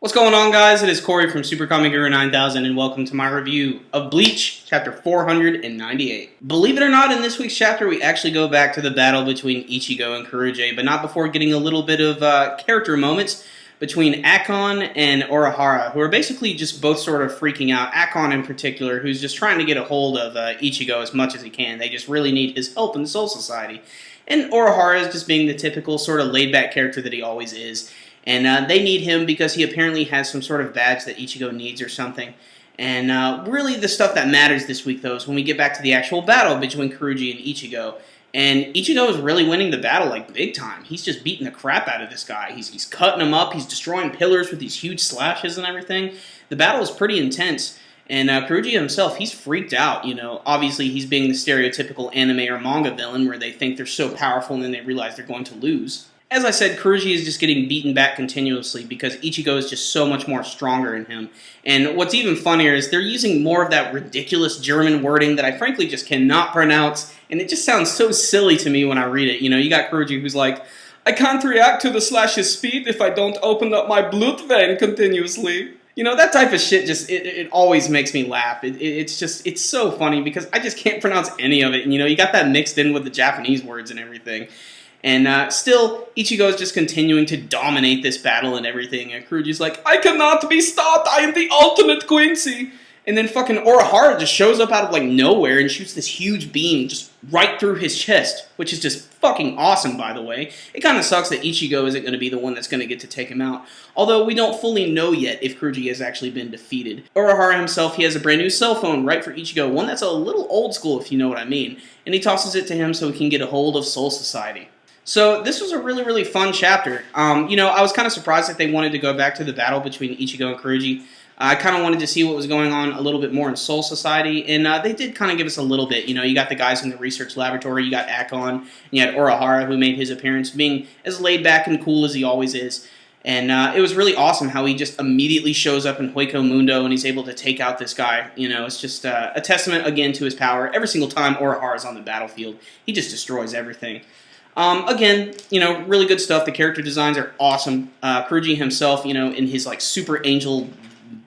What's going on, guys? It is Corey from SuperKamiGuru9000 and welcome to my review of Bleach, chapter 498. Believe it or not, in this week's chapter we actually go back to the battle between Ichigo and Kuruje, but not before getting a little bit of character moments between Akon and Urahara, who are basically just both sort of freaking out. Akon in particular, who's just trying to get a hold of Ichigo as much as he can. They just really need his help in the Soul Society. And Urahara is just being the typical sort of laid-back character that he always is. And they need him because he apparently has some sort of badge that Ichigo needs or something. And really the stuff that matters this week, though, is when we get back to the actual battle between Kuruje and Ichigo. And Ichigo is really winning the battle, like, big time. He's just beating the crap out of this guy. He's cutting him up. He's destroying pillars with these huge slashes and everything. The battle is pretty intense. And Kuruje himself, he's freaked out, you know. Obviously, he's being the stereotypical anime or manga villain where they think they're so powerful and then they realize they're going to lose. As I said, Kuruje is just getting beaten back continuously because Ichigo is just so much more stronger in him. And what's even funnier is they're using more of that ridiculous German wording that I frankly just cannot pronounce, and it just sounds so silly to me when I read it. You know, you got Kuruje who's like, I can't react to the slash's speed if I don't open up my blood vein continuously. You know, that type of shit just, it always makes me laugh. It's so funny because I just can't pronounce any of it. And, you know, you got that mixed in with the Japanese words and everything. And still, Ichigo is just continuing to dominate this battle and everything. And Kuruji's like, I cannot be stopped. I am the ultimate Quincy. And then fucking Urahara just shows up out of like nowhere and shoots this huge beam just right through his chest, which is just fucking awesome, by the way. It kind of sucks that Ichigo isn't going to be the one that's going to get to take him out. Although we don't fully know yet if Kuruje has actually been defeated. Urahara himself, he has a brand new cell phone right for Ichigo, one that's a little old school if you know what I mean. And he tosses it to him so he can get a hold of Soul Society. So this was a really, really fun chapter. You know, I was kind of surprised that they wanted to go back to the battle between Ichigo and Kuruje. I kind of wanted to see what was going on a little bit more in Soul Society, and they did kind of give us a little bit. You know, you got the guys in the research laboratory, you got Akon, and you had Urahara, who made his appearance, being as laid back and cool as he always is. And it was really awesome how he just immediately shows up in Hueco Mundo and he's able to take out this guy. You know, it's just a testament, again, to his power. Every single time Urahara is on the battlefield, he just destroys everything. Again, you know, really good stuff. The character designs are awesome. Kuruje himself, you know, in his, like, super angel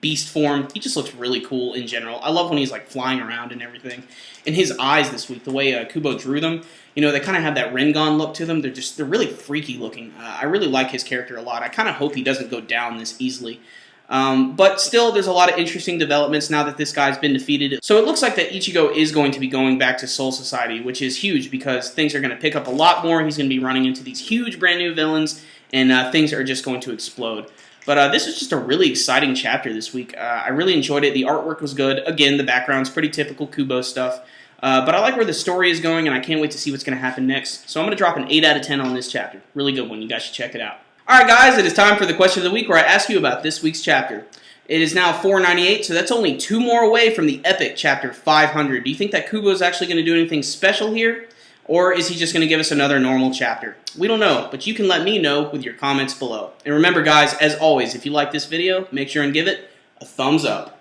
beast form, he just looks really cool in general. I love when he's, like, flying around and everything. And his eyes this week, the way Kubo drew them, you know, they kind of have that Rinnegan look to them. They're really freaky looking. I really like his character a lot. I kind of hope he doesn't go down this easily. But still, there's a lot of interesting developments now that this guy's been defeated. So it looks like that Ichigo is going to be going back to Soul Society, which is huge because things are going to pick up a lot more. He's going to be running into these huge brand new villains, and things are just going to explode. But this is just a really exciting chapter this week. I really enjoyed it. The artwork was good. Again, the background's pretty typical Kubo stuff. But I like where the story is going, and I can't wait to see what's going to happen next. So I'm going to drop an 8 out of 10 on this chapter. Really good one. You guys should check it out. Alright guys, it is time for the question of the week where I ask you about this week's chapter. It is now 498, so that's only 2 more away from the epic chapter 500. Do you think that Kubo is actually going to do anything special here? Or is he just going to give us another normal chapter? We don't know, but you can let me know with your comments below. And remember guys, as always, if you like this video, make sure and give it a thumbs up.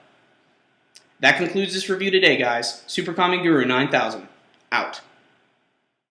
That concludes this review today guys. SuperKamiGuru9000, out.